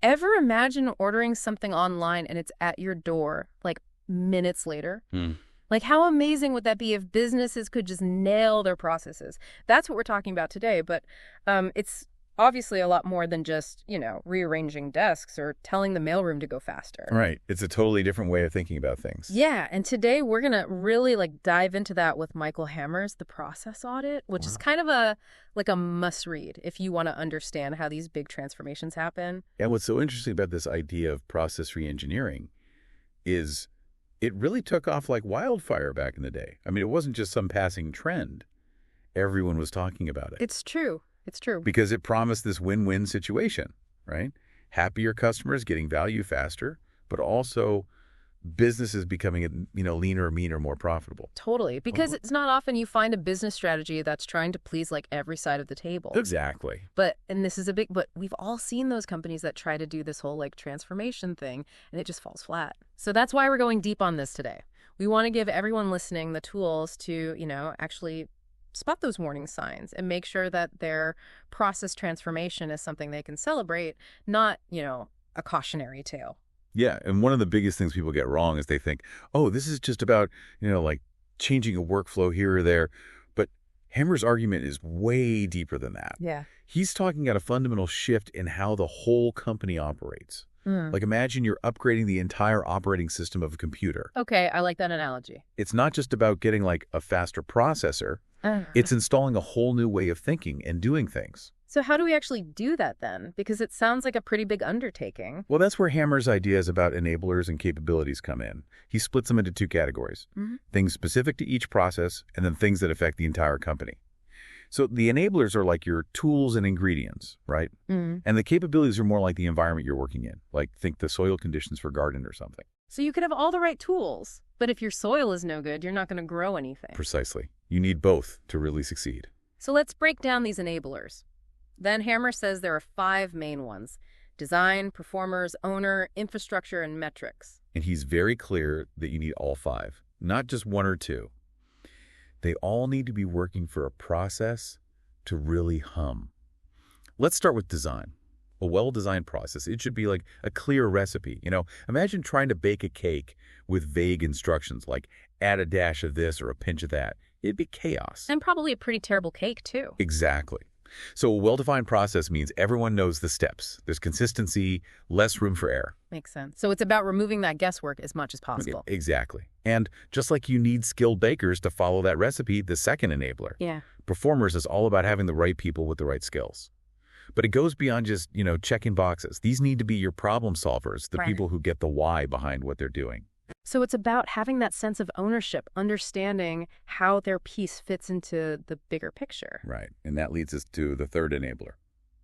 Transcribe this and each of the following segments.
Ever imagine ordering something online and it's at your door, like minutes later? Like, how amazing would that be if businesses could just nail their processes? That's what we're talking about today, but it's obviously a lot more than just, rearranging desks or telling the mailroom to go faster. Right. It's a totally different way of thinking about things. Yeah, and today we're going to really dive into that with Michael Hammer's The Process Audit, which is kind of a must read if you want to understand how these big transformations happen. And what's so interesting about this idea of process reengineering is it really took off like wildfire back in the day. I mean, it wasn't just some passing trend. Everyone was talking about it. It's true. It's true. Because it promised this win-win situation, right? Happier customers getting value faster, but also businesses becoming, leaner, meaner, more profitable. Totally. Because it's not often you find a business strategy that's trying to please every side of the table. Exactly. But we've all seen those companies that try to do this whole transformation thing, and it just falls flat. So that's why we're going deep on this today. We want to give everyone listening the tools to, actually spot those warning signs and make sure that their process transformation is something they can celebrate, not, a cautionary tale. Yeah, and one of the biggest things people get wrong is they think, oh, this is just about, changing a workflow here or there. But Hammer's argument is way deeper than that. Yeah. He's talking about a fundamental shift in how the whole company operates. Like imagine you're upgrading the entire operating system of a computer. Okay, I like that analogy. It's not just about getting a faster processor. It's installing a whole new way of thinking and doing things. So how do we actually do that then? Because it sounds like a pretty big undertaking. Well, that's where Hammer's ideas about enablers and capabilities come in. He splits them into two categories, things specific to each process and then things that affect the entire company. So the enablers are like your tools and ingredients, right? And the capabilities are more like the environment you're working in, think the soil conditions for garden or something. So you could have all the right tools, but if your soil is no good, you're not going to grow anything. Precisely. You need both to really succeed. So let's break down these enablers. Then Hammer says there are 5 main ones: design, performers, owner, infrastructure, and metrics. And he's very clear that you need all 5, not just 1 or 2. They all need to be working for a process to really hum. Let's start with design. A well-designed process, it should be like a clear recipe. Imagine trying to bake a cake with vague instructions like add a dash of this or a pinch of that. It'd be chaos. And probably a pretty terrible cake, too. Exactly. So a well-defined process means everyone knows the steps. There's consistency, less room for error. Makes sense. So it's about removing that guesswork as much as possible. Exactly. And just like you need skilled bakers to follow that recipe, the second enabler. Yeah. Performers is all about having the right people with the right skills. But it goes beyond just, checking boxes. These need to be your problem solvers, the people who get the why behind what they're doing. So it's about having that sense of ownership, understanding how their piece fits into the bigger picture. Right. And that leads us to the third enabler,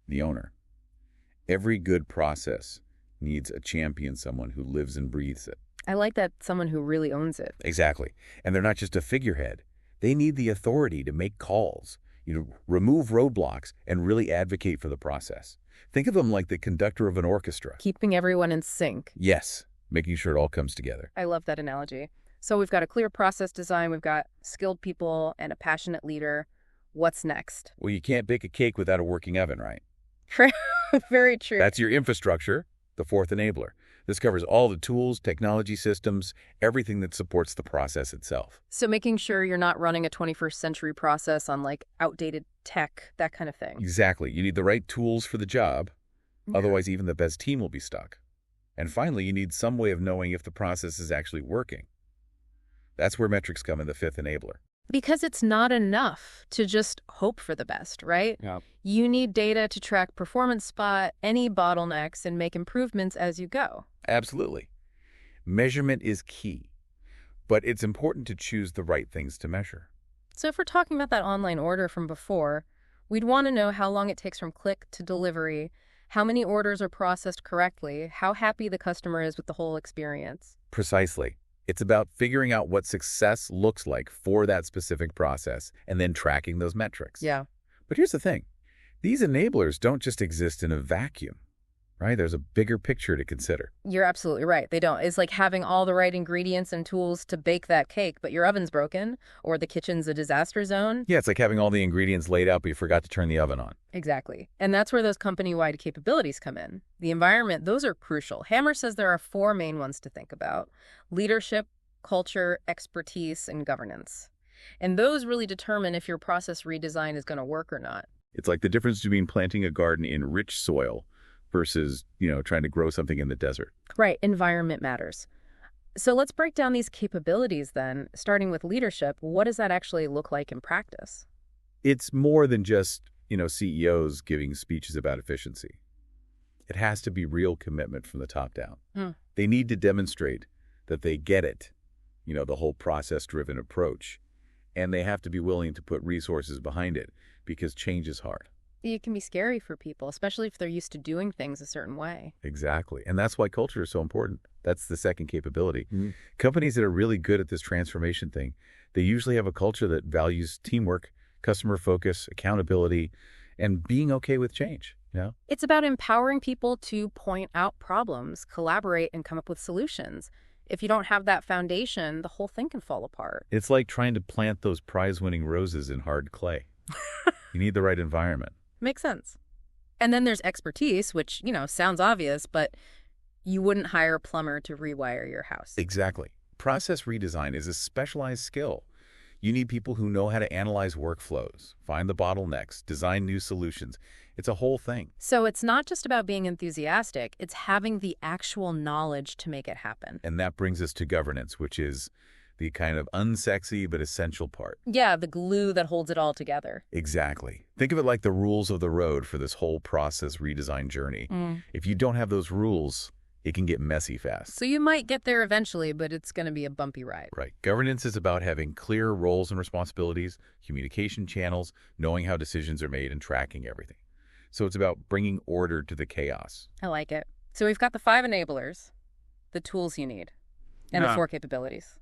the owner. Every good process needs a champion, someone who lives and breathes it. I like that, someone who really owns it. Exactly. And they're not just a figurehead. They need the authority to make calls, remove roadblocks, and really advocate for the process. Think of them like the conductor of an orchestra. Keeping everyone in sync. Yes. Making sure it all comes together. I love that analogy. So we've got a clear process design, we've got skilled people, and a passionate leader. What's next? Well, you can't bake a cake without a working oven, right? Very true. That's your infrastructure, the fourth enabler. This covers all the tools, technology systems, everything that supports the process itself. So making sure you're not running a 21st century process on outdated tech, that kind of thing. Exactly. You need the right tools for the job. Yeah. Otherwise, even the best team will be stuck. And finally, you need some way of knowing if the process is actually working. That's where metrics come in, the fifth enabler. Because it's not enough to just hope for the best, right? Yeah. You need data to track performance, spot any bottlenecks, and make improvements as you go. Absolutely. Measurement is key, but it's important to choose the right things to measure. So if we're talking about that online order from before, we'd want to know how long it takes from click to delivery, how many orders are processed correctly, how happy the customer is with the whole experience. Precisely. It's about figuring out what success looks like for that specific process and then tracking those metrics. Yeah. But here's the thing. These enablers don't just exist in a vacuum, right? There's a bigger picture to consider. You're absolutely right. They don't. It's like having all the right ingredients and tools to bake that cake, but your oven's broken or the kitchen's a disaster zone. Yeah, it's like having all the ingredients laid out, but you forgot to turn the oven on. Exactly. And that's where those company-wide capabilities come in. The environment, those are crucial. Hammer says there are 4 main ones to think about: leadership, culture, expertise, and governance. And those really determine if your process redesign is going to work or not. It's like the difference between planting a garden in rich soil versus, trying to grow something in the desert. Right. Environment matters. So let's break down these capabilities then, starting with leadership. What does that actually look like in practice? It's more than just, CEOs giving speeches about efficiency. It has to be real commitment from the top down. They need to demonstrate that they get it, the whole process-driven approach. And they have to be willing to put resources behind it because change is hard. It can be scary for people, especially if they're used to doing things a certain way. Exactly. And that's why culture is so important. That's the second capability. Companies that are really good at this transformation thing, they usually have a culture that values teamwork, customer focus, accountability, and being okay with change. It's about empowering people to point out problems, collaborate, and come up with solutions. If you don't have that foundation, the whole thing can fall apart. It's like trying to plant those prize-winning roses in hard clay. You need the right environment. Makes sense. And then there's expertise, which, sounds obvious, but you wouldn't hire a plumber to rewire your house. Exactly. Process redesign is a specialized skill. You need people who know how to analyze workflows, find the bottlenecks, design new solutions. It's a whole thing. So it's not just about being enthusiastic, it's having the actual knowledge to make it happen. And that brings us to governance, which is the kind of unsexy but essential part. Yeah, the glue that holds it all together. Exactly. Think of it like the rules of the road for this whole process redesign journey. If you don't have those rules, it can get messy fast. So you might get there eventually, but it's going to be a bumpy ride. Right. Governance is about having clear roles and responsibilities, communication channels, knowing how decisions are made, and tracking everything. So it's about bringing order to the chaos. I like it. So we've got the 5 enablers, the tools you need, and the 4 capabilities.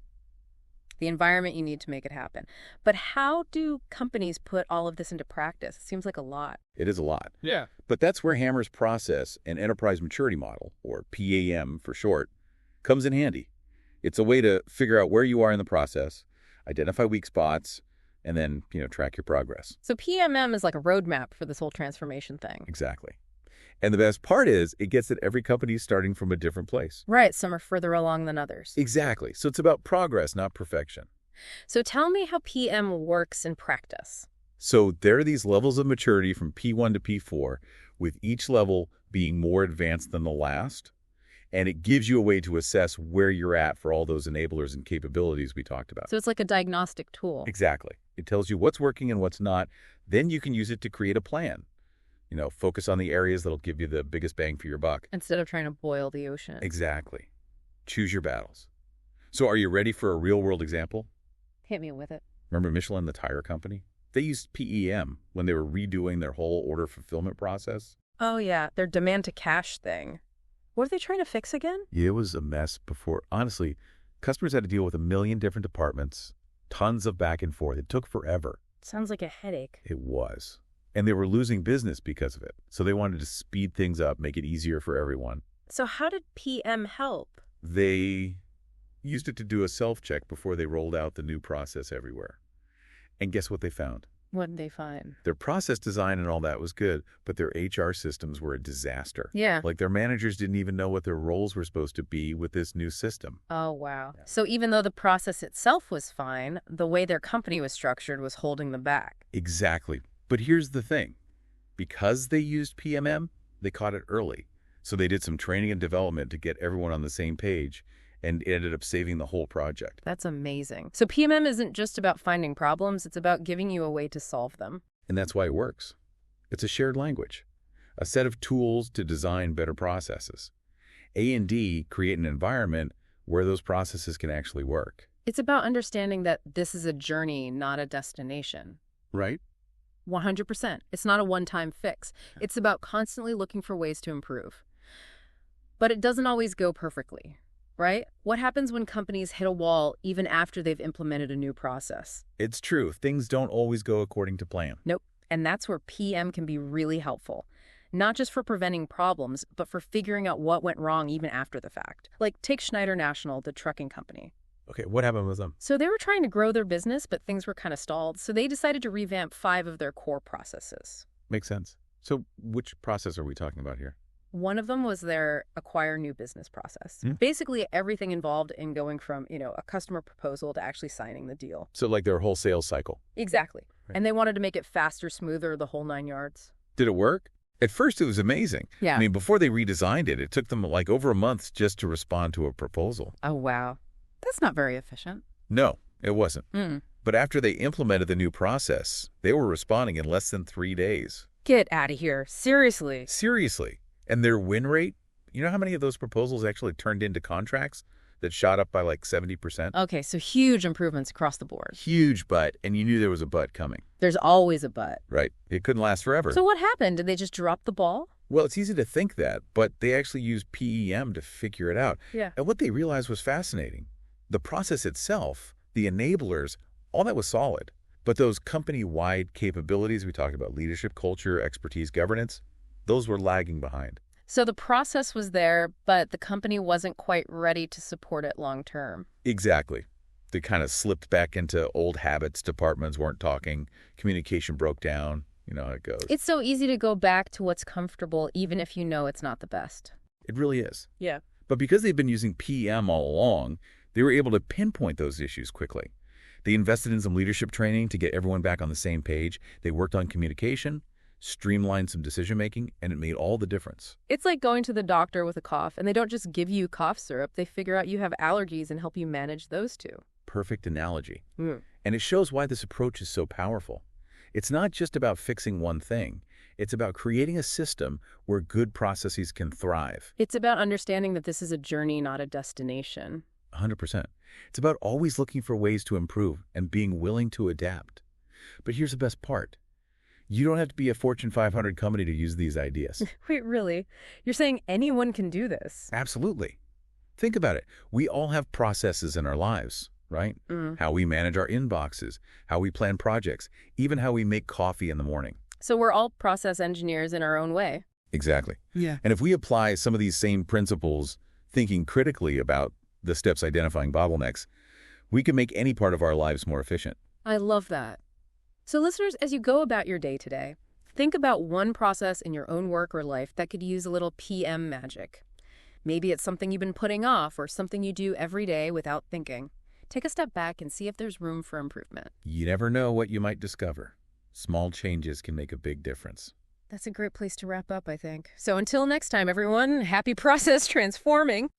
The environment you need to make it happen. But how do companies put all of this into practice? It seems like a lot. It is a lot. Yeah. But that's where Hammer's process and enterprise maturity model, or PAM for short, comes in handy. It's a way to figure out where you are in the process, identify weak spots, and then, track your progress. So PMM is like a roadmap for this whole transformation thing. Exactly. And the best part is it gets that every company is starting from a different place. Right. Some are further along than others. Exactly. So it's about progress, not perfection. So tell me how PM works in practice. So there are these levels of maturity from P1 to P4, with each level being more advanced than the last. And it gives you a way to assess where you're at for all those enablers and capabilities we talked about. So it's like a diagnostic tool. Exactly. It tells you what's working and what's not. Then you can use it to create a plan. Focus on the areas that'll give you the biggest bang for your buck. Instead of trying to boil the ocean. Exactly. Choose your battles. So are you ready for a real-world example? Hit me with it. Remember Michelin, the tire company? They used PEM when they were redoing their whole order fulfillment process. Oh, yeah. Their demand to cash thing. What are they trying to fix again? It was a mess before. Honestly, customers had to deal with 1 million different departments, tons of back and forth. It took forever. Sounds like a headache. It was. And they were losing business because of it. So they wanted to speed things up, make it easier for everyone. So how did PM help? They used it to do a self-check before they rolled out the new process everywhere. And guess what they found? What did they find? Their process design and all that was good, but their HR systems were a disaster. Yeah. Like their managers didn't even know what their roles were supposed to be with this new system. Oh, wow. So even though the process itself was fine, the way their company was structured was holding them back. Exactly. But here's the thing. Because they used PMM, they caught it early. So they did some training and development to get everyone on the same page, and it ended up saving the whole project. That's amazing. So PMM isn't just about finding problems, it's about giving you a way to solve them. And that's why it works. It's a shared language, a set of tools to design better processes. A&D create an environment where those processes can actually work. It's about understanding that this is a journey, not a destination. Right? 100%. It's not a one-time fix. It's about constantly looking for ways to improve. But it doesn't always go perfectly, right? What happens when companies hit a wall even after they've implemented a new process? It's true. Things don't always go according to plan. Nope. And that's where PM can be really helpful. not just for preventing problems, but for figuring out what went wrong even after the fact. Like, take Schneider National, the trucking company. Okay, what happened with them? So they were trying to grow their business, but things were kind of stalled, so they decided to revamp 5 of their core processes. Makes sense. So which process are we talking about here? One of them was their acquire new business process. Basically, everything involved in going from, a customer proposal to actually signing the deal. So like their whole sales cycle. Exactly. Right. And they wanted to make it faster, smoother, the whole 9 yards. Did it work? At first, it was amazing. Yeah. I mean, before they redesigned it, it took them like over a month just to respond to a proposal. Oh, wow. That's not very efficient. No, it wasn't. Mm. But after they implemented the new process, they were responding in less than 3 days. Get out of here. Seriously. Seriously. And their win rate, you know how many of those proposals actually turned into contracts that shot up by like 70%? Okay, so huge improvements across the board. Huge but, and you knew there was a but coming. There's always a but. Right. It couldn't last forever. So what happened? Did they just drop the ball? Well, it's easy to think that, but they actually used PEM to figure it out. Yeah. And what they realized was fascinating. The process itself, the enablers, all that was solid. But those company-wide capabilities we talked about, leadership, culture, expertise, governance, those were lagging behind. So the process was there, but the company wasn't quite ready to support it long term. Exactly. They kind of slipped back into old habits. Departments weren't talking. Communication broke down. You know how it goes. It's so easy to go back to what's comfortable, even if you know it's not the best. It really is. Yeah. But because they've been using PEM all along, they were able to pinpoint those issues quickly. They invested in some leadership training to get everyone back on the same page. They worked on communication, streamlined some decision-making, and it made all the difference. It's like going to the doctor with a cough, and they don't just give you cough syrup. They figure out you have allergies and help you manage those too. Perfect analogy. Mm. And it shows why this approach is so powerful. It's not just about fixing one thing. It's about creating a system where good processes can thrive. It's about understanding that this is a journey, not a destination. 100%. It's about always looking for ways to improve and being willing to adapt. But here's the best part. You don't have to be a Fortune 500 company to use these ideas. Wait, really? You're saying anyone can do this? Absolutely. Think about it. We all have processes in our lives, right? How we manage our inboxes, how we plan projects, even how we make coffee in the morning. So we're all process engineers in our own way. Exactly. Yeah. And if we apply some of these same principles, thinking critically about the steps identifying bottlenecks, we can make any part of our lives more efficient. I love that. So listeners, as you go about your day today, think about one process in your own work or life that could use a little PM magic. Maybe it's something you've been putting off or something you do every day without thinking. Take a step back and see if there's room for improvement. You never know what you might discover. Small changes can make a big difference. That's a great place to wrap up, I think. So until next time, everyone, happy process transforming.